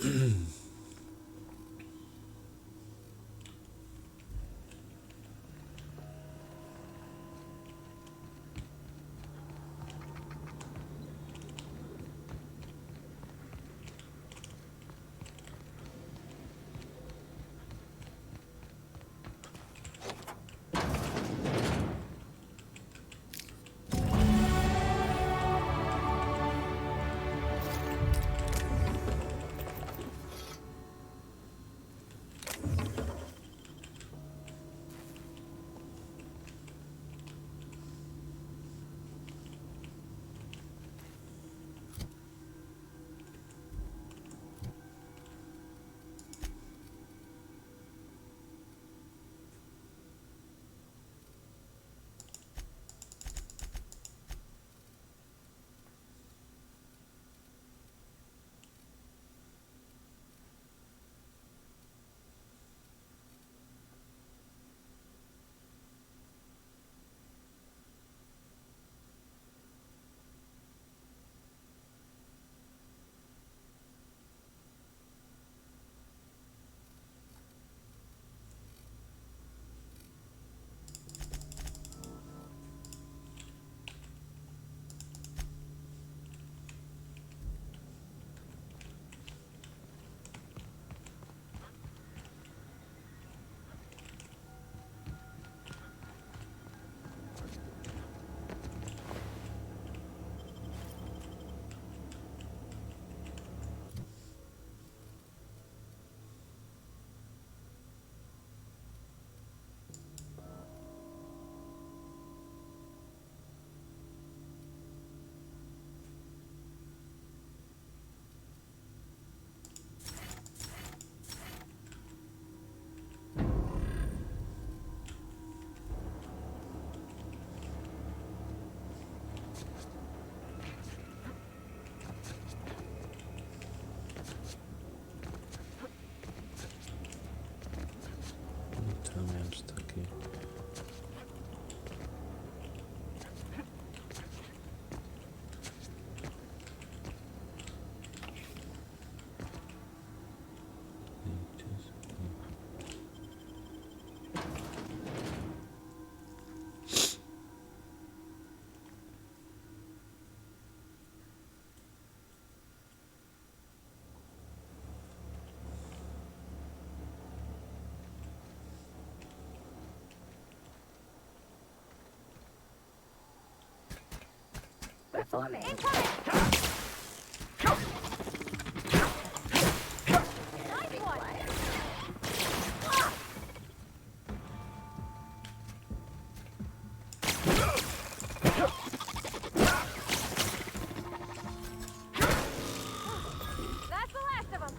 Tell me I'm stuck here. Performing. That's the last of them.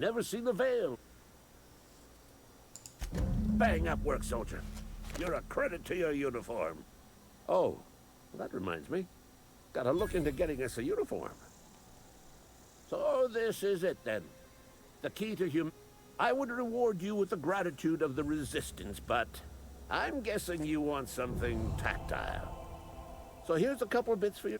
Never seen the veil. Bang up work, soldier. You're a credit to your uniform. Oh, well, that reminds me. Gotta look into getting us a uniform. So this is it then. The key to I would reward you with the gratitude of the Resistance, but I'm guessing you want something tactile. So here's a couple of bits for you.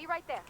Be right there.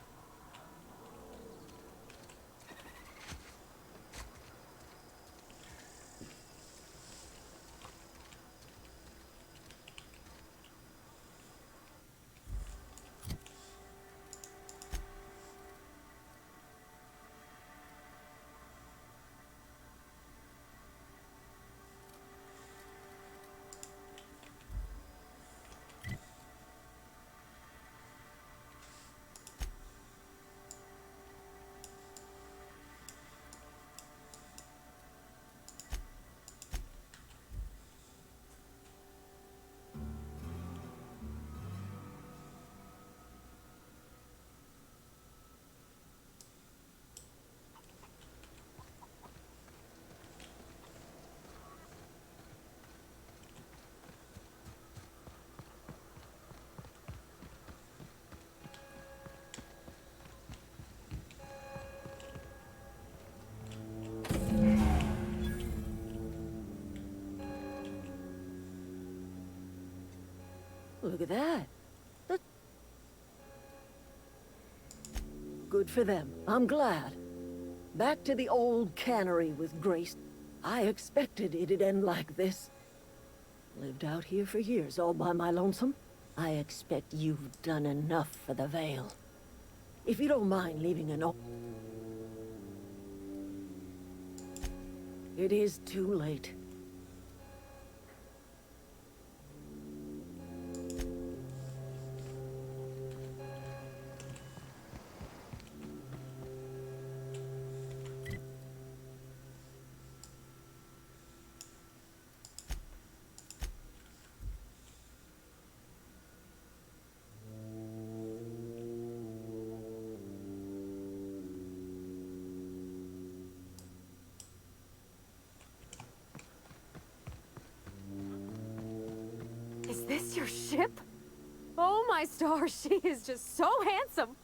Look at that. Good for them. I'm glad. Back to the old cannery with Grace. I expected it'd end like this. Lived out here for years all by my lonesome. I expect you've done enough for the Vale. If you don't mind leaving a note... It is too late. Is this your ship? Oh my stars, she is just so handsome.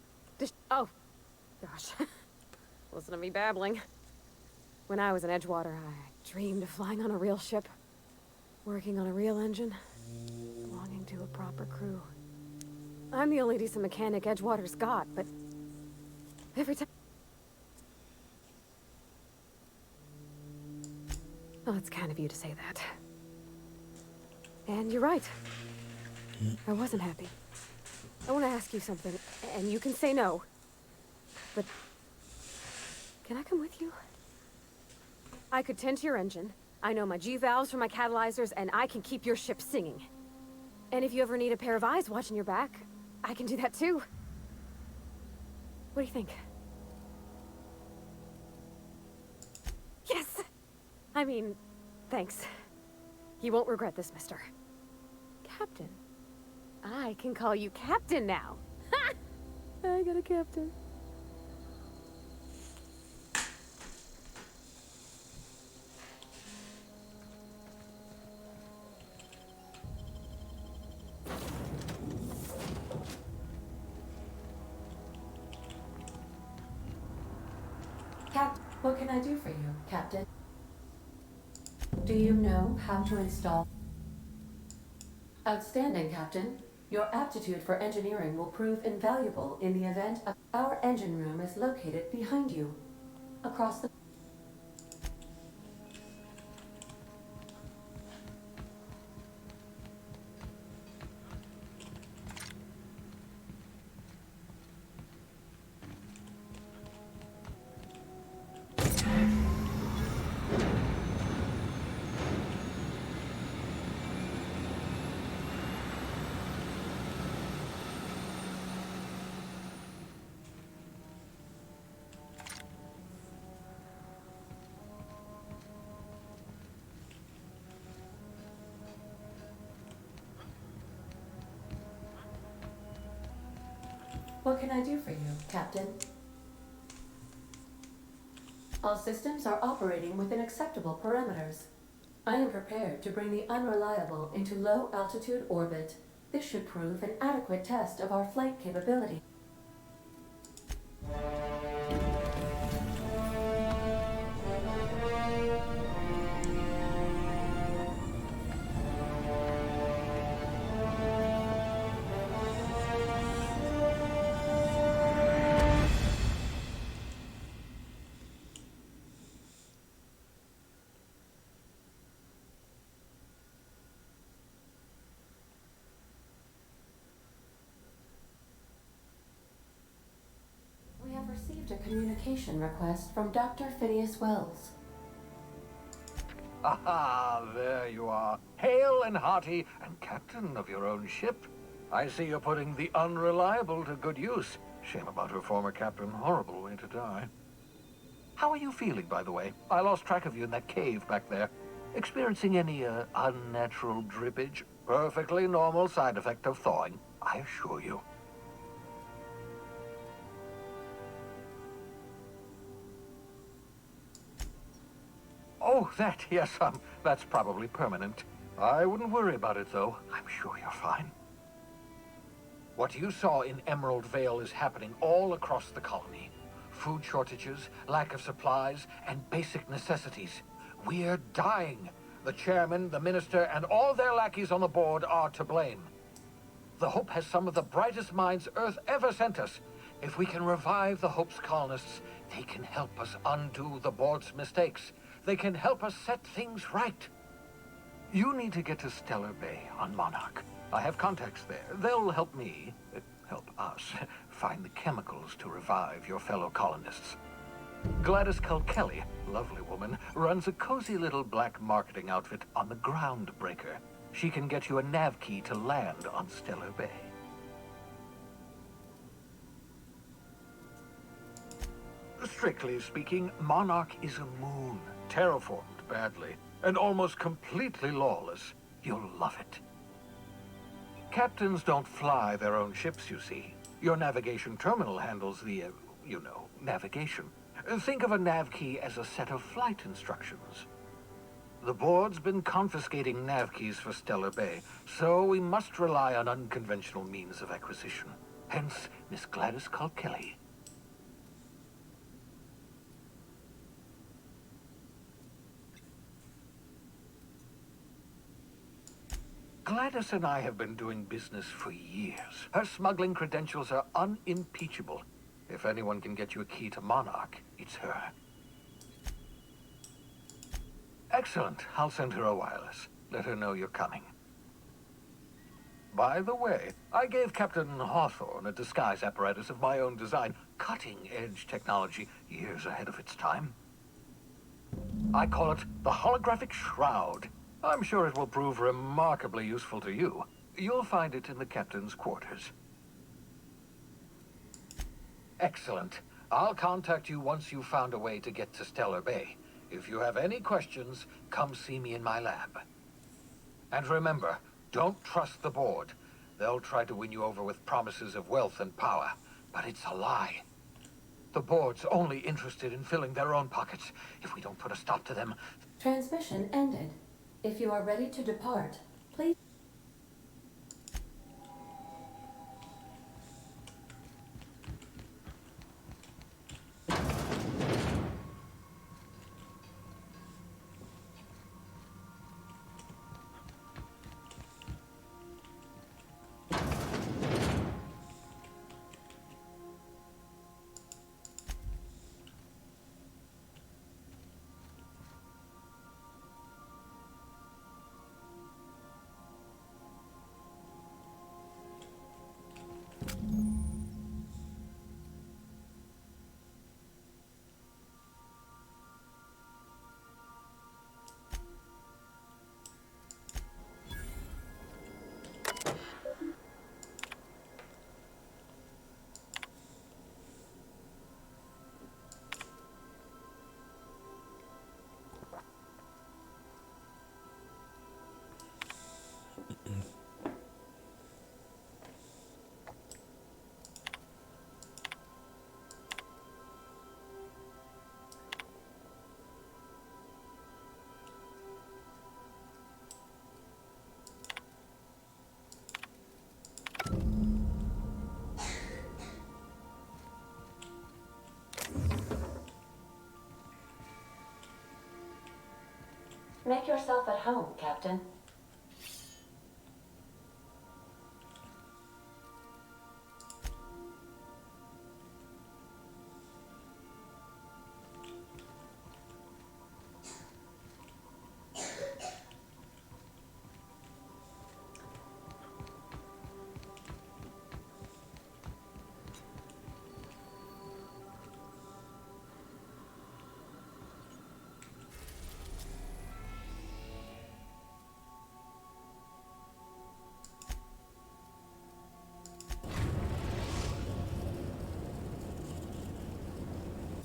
Oh, gosh. Listen to me babbling. When I was in Edgewater, I dreamed of flying on a real ship, working on a real engine, belonging to a proper crew. I'm the only decent mechanic Edgewater's got, but every time... Oh, it's kind of you to say that. And you're right. I wasn't happy. I want to ask you something, and you can say no. But... can I come with you? I could tend to your engine. I know my G-valves for my catalyzers, and I can keep your ship singing. And if you ever need a pair of eyes watching your back, I can do that too. What do you think? Yes! I mean, thanks. You won't regret this, mister. Captain. I can call you Captain now. Ha! I got a captain. What can I do for you, Captain? Do you know how to install? Outstanding, Captain. Your aptitude for engineering will prove invaluable in the event of... Our engine room is located behind you, across the... What can I do for you, Captain? All systems are operating within acceptable parameters. I am prepared to bring the unreliable into low-altitude orbit. This should prove an adequate test of our flight capability. received a communication request from Dr. Phineas Wells. Aha, there you are. Hale and hearty, and captain of your own ship. I see you're putting the unreliable to good use. Shame about her former captain. Horrible way to die. How are you feeling, by the way? I lost track of you in that cave back there. Experiencing any, unnatural drippage? Perfectly normal side effect of thawing, I assure you. Oh, yes, that's probably permanent. I wouldn't worry about it, though. I'm sure you're fine. What you saw in Emerald Vale is happening all across the colony. Food shortages, lack of supplies, and basic necessities. We're dying. The chairman, the minister, and all their lackeys on the board are to blame. The Hope has some of the brightest minds Earth ever sent us. If we can revive the Hope's colonists, they can help us undo the board's mistakes. They can help us set things right. You need to get to Stellar Bay on Monarch. I have contacts there. They'll help me, help us, find the chemicals to revive your fellow colonists. Gladys Kelly, lovely woman, runs a cozy little black marketing outfit on the Groundbreaker. She can get you a nav key to land on Stellar Bay. Strictly speaking, Monarch is a moon, terraformed badly, and almost completely lawless. You'll love it. Captains don't fly their own ships, you see. Your navigation terminal handles the, navigation. Think of a nav key as a set of flight instructions. The board's been confiscating nav keys for Stellar Bay, so we must rely on unconventional means of acquisition. Hence, Miss Gladys Kelly. Gladys and I have been doing business for years. Her smuggling credentials are unimpeachable. If anyone can get you a key to Monarch, it's her. Excellent. I'll send her a wireless. Let her know you're coming. By the way, I gave Captain Hawthorne a disguise apparatus of my own design. Cutting-edge technology, years ahead of its time. I call it the holographic shroud. I'm sure it will prove remarkably useful to you. You'll find it in the captain's quarters. Excellent. I'll contact you once you've found a way to get to Stellar Bay. If you have any questions, come see me in my lab. And remember, don't trust the board. They'll try to win you over with promises of wealth and power, but it's a lie. The board's only interested in filling their own pockets. If we don't put a stop to them... Transmission ended. If you are ready to depart, please... Make yourself at home, Captain.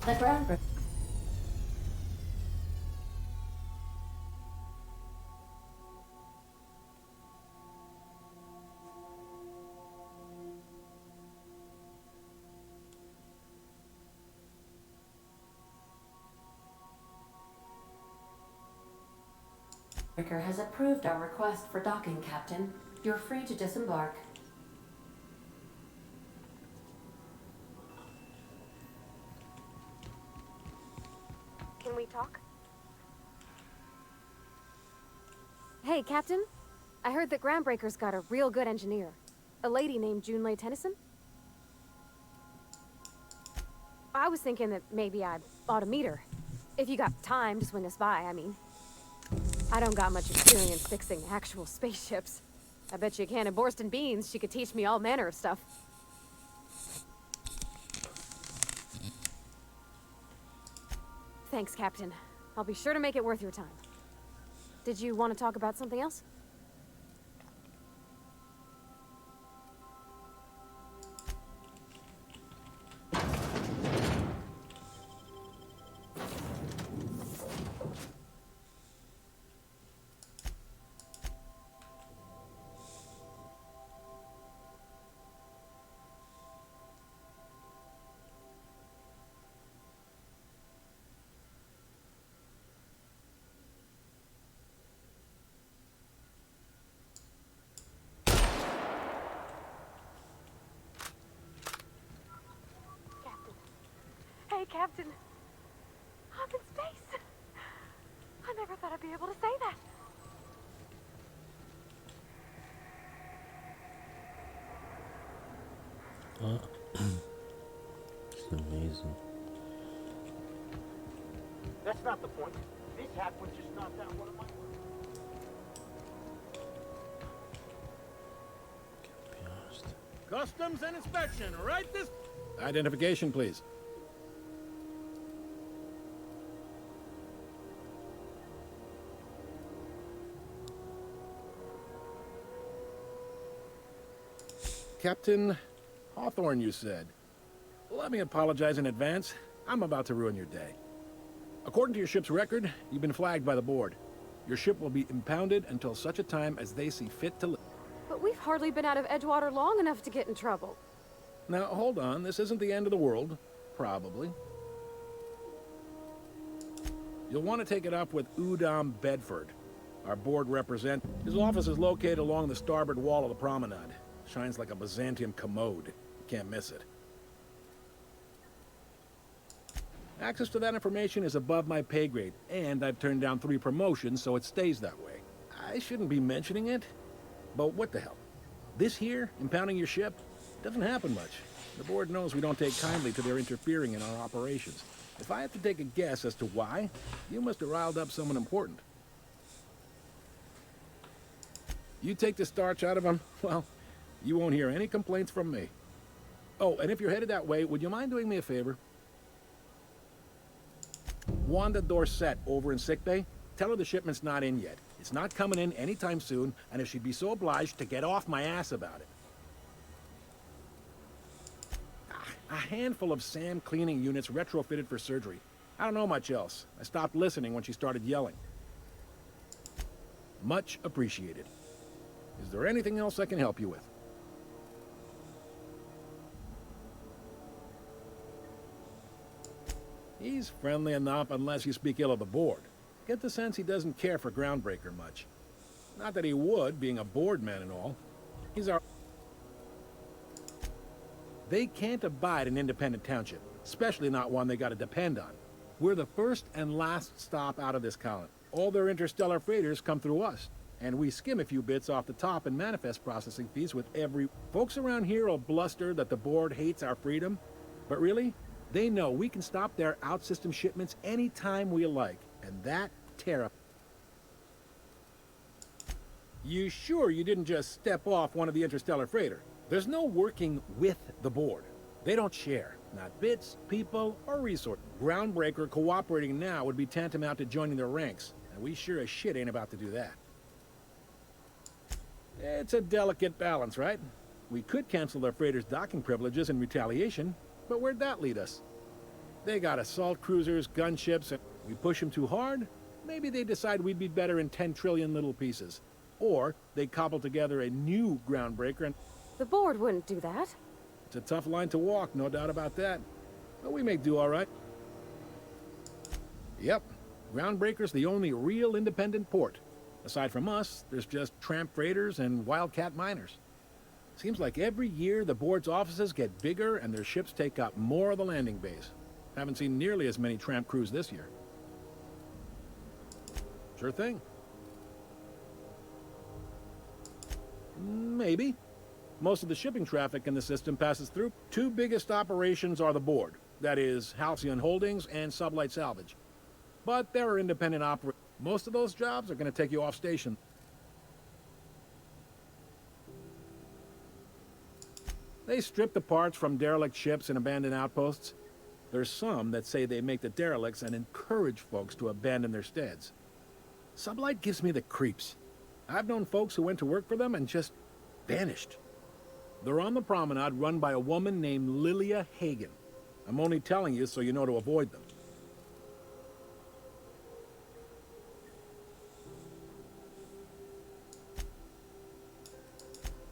The groundbreaker. Has approved our request for docking, Captain. You're free to disembark. Can we talk? Hey, Captain. I heard that Groundbreaker's got a real good engineer. A lady named Junlei Tennyson. I was thinking that maybe I ought to meet her. If you got time to swing us by, I mean. I don't got much experience fixing actual spaceships. I bet you a can of Borston beans she could teach me all manner of stuff. Thanks, Captain. I'll be sure to make it worth your time. Did you want to talk about something else? Hey, Captain. I'm in space. I never thought I'd be able to say that. It's amazing. That's not the point. This hack was just knocked out one of my... Can't be honest. Customs and inspection, right this... Identification, please. Captain Hawthorne, you said. Let me apologize in advance. I'm about to ruin your day. According to your ship's record, you've been flagged by the board. Your ship will be impounded until such a time as they see fit to... But we've hardly been out of Edgewater long enough to get in trouble. Now, hold on. This isn't the end of the world. Probably. You'll want to take it up with Udom Bedford, our board representative. His office is located along the starboard wall of the promenade. Shines like a Byzantium commode. Can't miss it. Access to that information is above my pay grade, and I've turned down 3 promotions, so it stays that way. I shouldn't be mentioning it, but what the hell? This here, impounding your ship, doesn't happen much. The board knows we don't take kindly to their interfering in our operations. If I have to take a guess as to why, you must have riled up someone important. You take the starch out of them, well, you won't hear any complaints from me. Oh, and if you're headed that way, would you mind doing me a favor? Wanda Dorset over in sickbay, tell her the shipment's not in yet. It's not coming in anytime soon, and if she'd be so obliged to get off my ass about it. A handful of SAM cleaning units retrofitted for surgery. I don't know much else. I stopped listening when she started yelling. Much appreciated. Is there anything else I can help you with? He's friendly enough unless you speak ill of the board. Get the sense he doesn't care for Groundbreaker much. Not that he would, being a board man and all. He's our... They can't abide an independent township, especially not one they gotta depend on. We're the first and last stop out of this colony. All their interstellar freighters come through us, and we skim a few bits off the top in manifest processing fees with every... Folks around here will bluster that the board hates our freedom, but really, they know we can stop their out-system shipments anytime we like, and that terrifies. You sure you didn't just step off one of the interstellar freighter? There's no working with the board. They don't share, not bits, people, or resources. Groundbreaker cooperating now would be tantamount to joining their ranks, and we sure as shit ain't about to do that. It's a delicate balance, right? We could cancel their freighter's docking privileges in retaliation, but where'd that lead us? They got assault cruisers, gunships, and we push them too hard, maybe they decide we'd be better in 10 trillion little pieces. Or they cobble together a new groundbreaker, and The board wouldn't do that. it's a tough line to walk, no doubt about that. But we make do all right. Yep, Groundbreaker's the only real independent port. Aside from us, there's just tramp freighters and wildcat miners. Seems like every year the board's offices get bigger and their ships take up more of the landing bays. Haven't seen nearly as many tramp crews this year. Sure thing. Maybe. Most of the shipping traffic in the system passes through. Two biggest operations are the board. That is, Halcyon Holdings and Sublight Salvage. But there are independent operators. Most of those jobs are going to take you off station. They strip the parts from derelict ships and abandoned outposts. There's some that say they make the derelicts and encourage folks to abandon their steads. Sublight gives me the creeps. I've known folks who went to work for them and just vanished. They're on the promenade run by a woman named Lilia Hagen. I'm only telling you so you know to avoid them.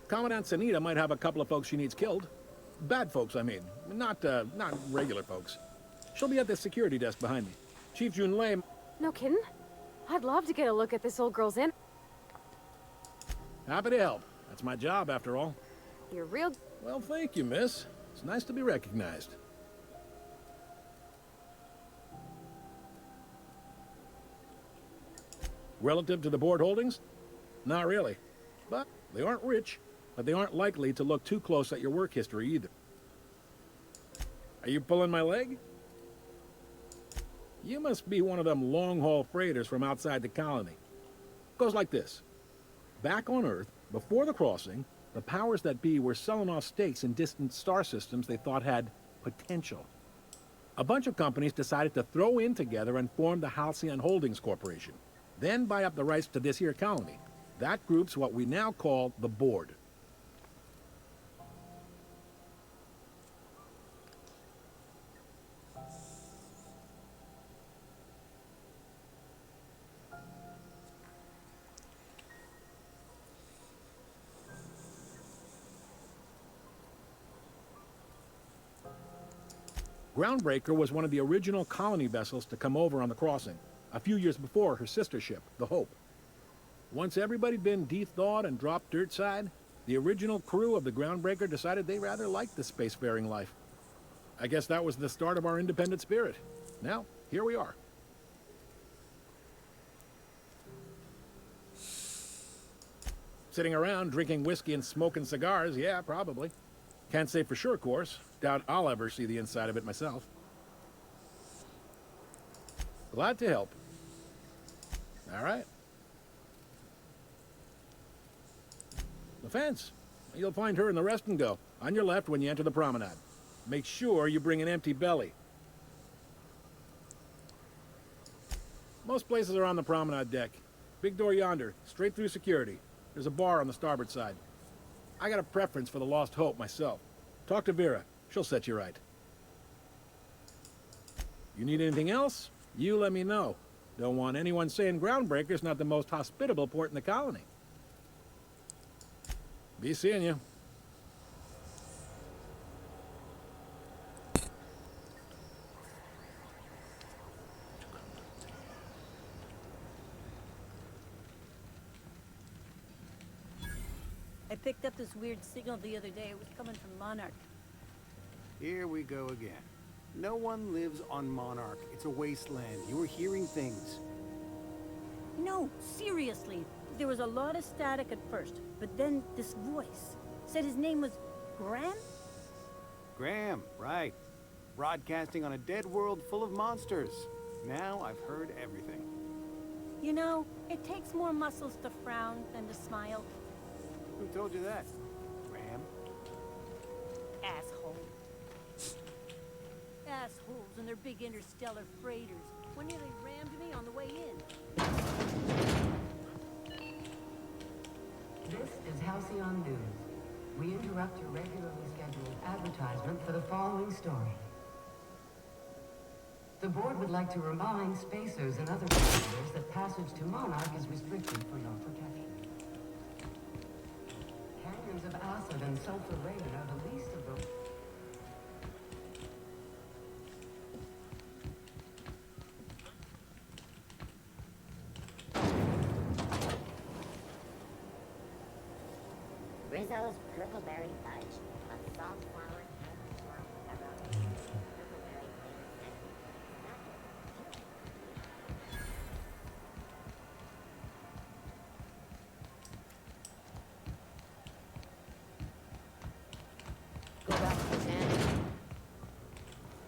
Commandant Sanita might have a couple of folks she needs killed. Bad folks, I mean. Not regular folks. She'll be at the security desk behind me. Chief Jun Lei... No kidding? I'd love to get a look at this old girl's in. Happy to help. That's my job, after all. You're real... Well, thank you, miss. It's nice to be recognized. Relative to the board holdings? Not really. But they aren't rich, but they aren't likely to look too close at your work history either. Are you pulling my leg? You must be one of them long-haul freighters from outside the colony. Goes like this. Back on Earth, before the crossing, the powers that be were selling off stakes in distant star systems they thought had potential. A bunch of companies decided to throw in together and form the Halcyon Holdings Corporation, then buy up the rights to this here colony. That group's what we now call the board. Groundbreaker was one of the original colony vessels to come over on the crossing, a few years before her sister ship, the Hope. Once everybody'd been de-thawed and dropped dirt side, the original crew of the Groundbreaker decided they rather liked the spacefaring life. I guess that was the start of our independent spirit. Now, here we are. Sitting around drinking whiskey and smoking cigars, yeah, probably. Can't say for sure, of course. Doubt I'll ever see the inside of it myself. Glad to help. All right. The fence. You'll find her in the rest and go, on your left when you enter the promenade. Make sure you bring an empty belly. Most places are on the promenade deck. Big door yonder, straight through security. There's a bar on the starboard side. I got a preference for the Lost Hope myself. Talk to Vera. She'll set you right. You need anything else? You let me know. Don't want anyone saying Groundbreaker's not the most hospitable port in the colony. Be seeing you. I picked up this weird signal the other day. It was coming from Monarch. Here we go again. No one lives on Monarch. It's a wasteland. You were hearing things. No, seriously. There was a lot of static at first, but then this voice said his name was Graham? Graham, right. Broadcasting on a dead world full of monsters. Now I've heard everything. You know, it takes more muscles to frown than to smile. Who told you that? Graham? Asshole. Assholes and their big interstellar freighters. One nearly rammed me on the way in. This is Halcyon News. We interrupt your regularly scheduled advertisement for the following story. The board would like to remind spacers and other visitors that passage to Monarch is restricted for your protection. Canyons of acid and sulfur rain are the least of the... Rizzo's Purpleberry Fudge, a salt flour candy syrup pepperoni, purpleberry flavored Go back to the inn.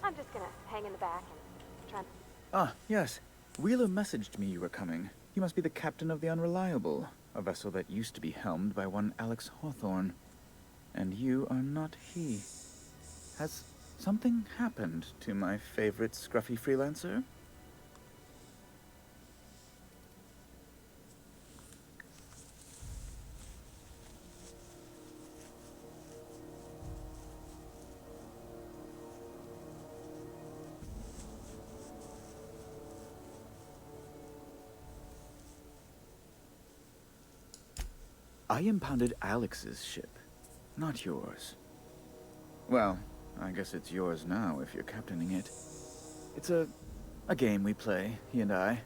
I'm just gonna hang in the back and try. Ah, yes. Wheeler messaged me you were coming. You must be the captain of the Unreliable, a vessel that used to be helmed by one Alex Hawthorne. And you are not he. Has something happened to my favorite scruffy freelancer? I impounded Alex's ship, not yours. Well, I guess it's yours now if you're captaining it. It's a game we play, he and I.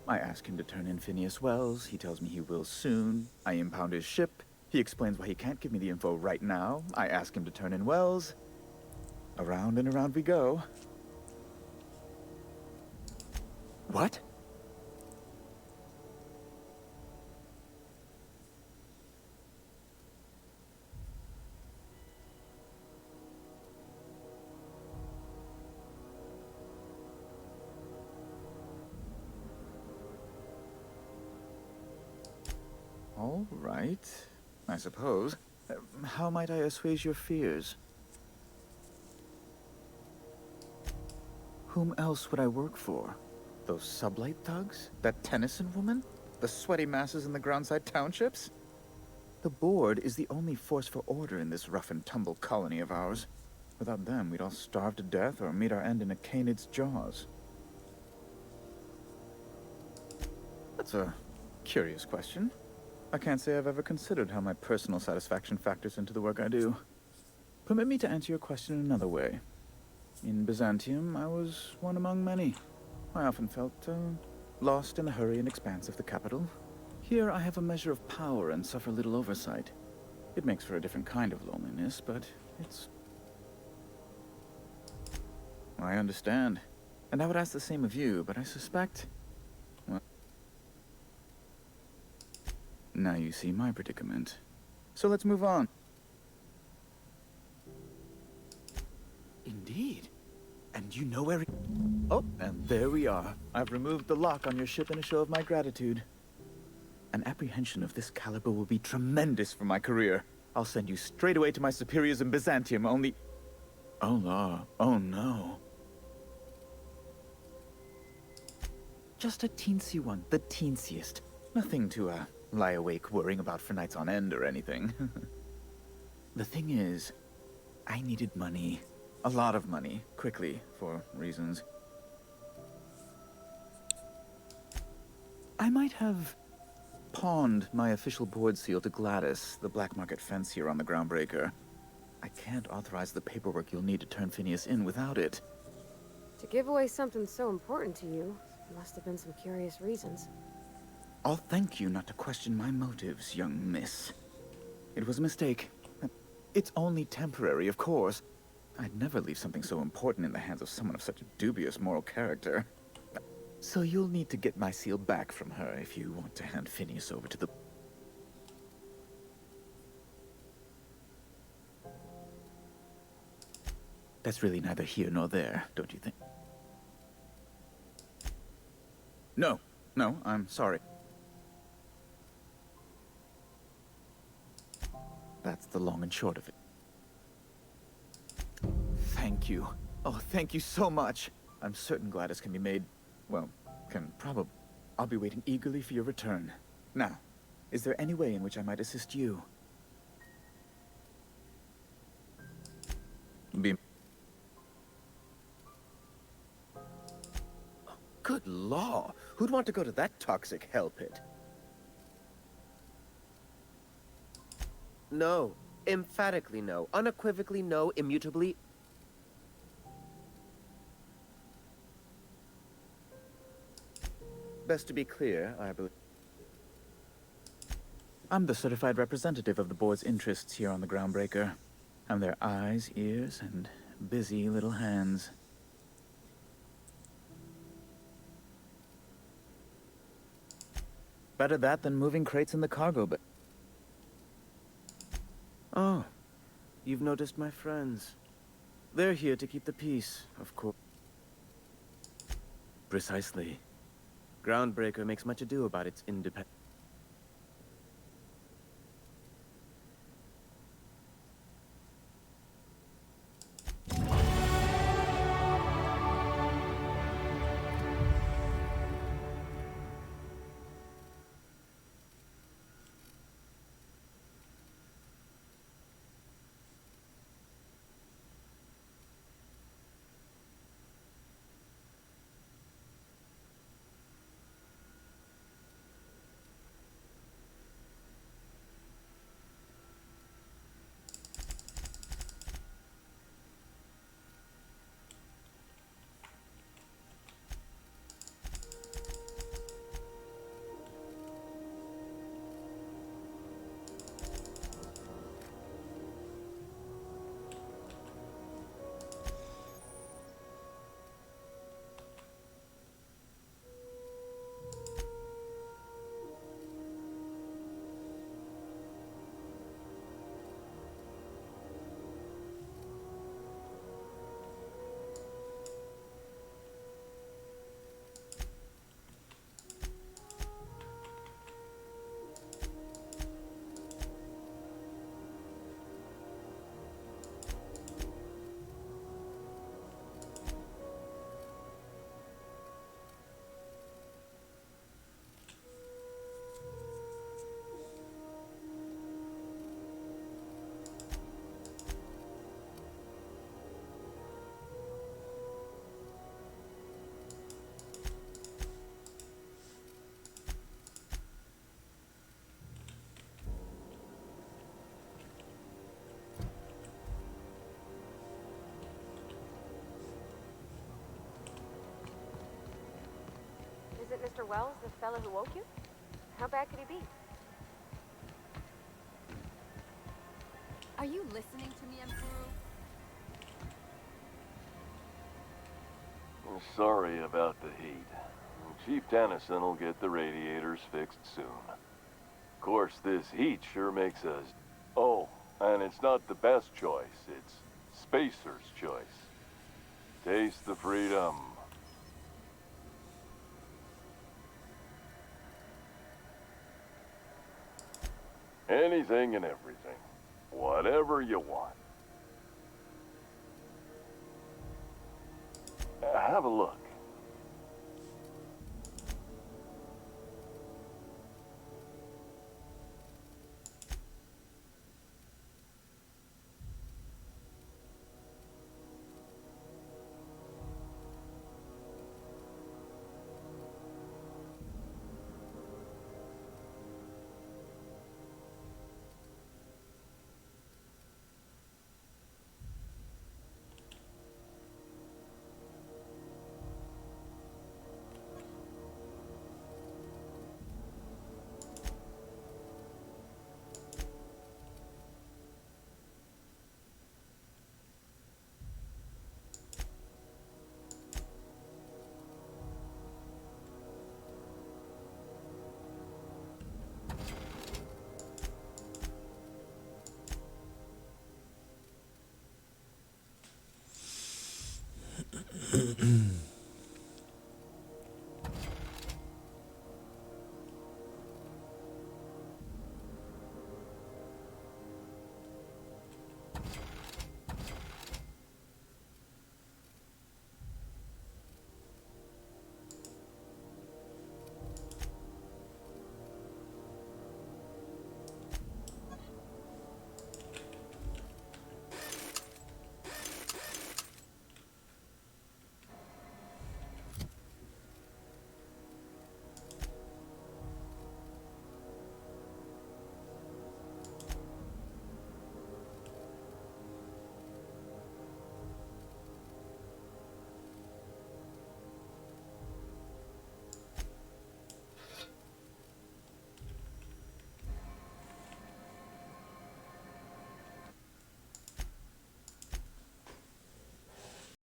I ask him to turn in Phineas Wells, he tells me he will soon. I impound his ship, he explains why he can't give me the info right now. I ask him to turn in Wells. Around and around we go. What? All right, I suppose. How might I assuage your fears? Whom else would I work for? Those sublight thugs? That Tennyson woman? The sweaty masses in the groundside townships? The board is the only force for order in this rough and tumble colony of ours. Without them, we'd all starve to death or meet our end in a canid's jaws. That's a curious question. I can't say I've ever considered how my personal satisfaction factors into the work I do. Permit me to answer your question another way. In Byzantium, I was one among many. I often felt lost in the hurry and expanse of the capital. Here I have a measure of power and suffer little oversight. It makes for a different kind of loneliness, but it's... I understand. And I would ask the same of you, but I suspect... Well... Now you see my predicament. So let's move on. Indeed. And you know where... Oh, and there we are. I've removed the lock on your ship in a show of my gratitude. An apprehension of this caliber will be tremendous for my career. I'll send you straight away to my superiors in Byzantium, only... Oh, no. Oh, no. Just a teensy one, the teensiest. Nothing to, lie awake worrying about for nights on end or anything. The thing is, I needed money. A lot of money, quickly, for reasons. I might have pawned my official board seal to Gladys, the black market fence here on the Groundbreaker. I can't authorize the paperwork you'll need to turn Phineas in without it. To give away something so important to you, must have been some curious reasons. I'll thank you not to question my motives, young miss. It was a mistake. It's only temporary, of course. I'd never leave something so important in the hands of someone of such a dubious moral character. So you'll need to get my seal back from her if you want to hand Phineas over to the... That's really neither here nor there, don't you think? No, I'm sorry. That's the long and short of it. Thank you. Oh, thank you so much. I'm certain Gladys can be made... Well, can probably... I'll be waiting eagerly for your return. Now, is there any way in which I might assist you? Good law. Who'd want to go to that toxic hell pit? No. Emphatically no. Unequivocally no. Immutably. Best to be clear, I believe. I'm the certified representative of the board's interests here on the Groundbreaker. I'm their eyes, ears, and busy little hands. Better that than moving crates in the cargo bay. Oh, you've noticed my friends. They're here to keep the peace, of course. Precisely. Groundbreaker makes much ado about its independence. Is it Mr. Wells, the fellow who woke you? How bad could he be? Are you listening to me, Emperor? Sorry about the heat. Chief Tennyson will get the radiators fixed soon. Of course, this heat sure makes us... Oh, and it's not the best choice. It's Spacer's choice. Taste the freedom. Anything and everything. Whatever you want. Have a look.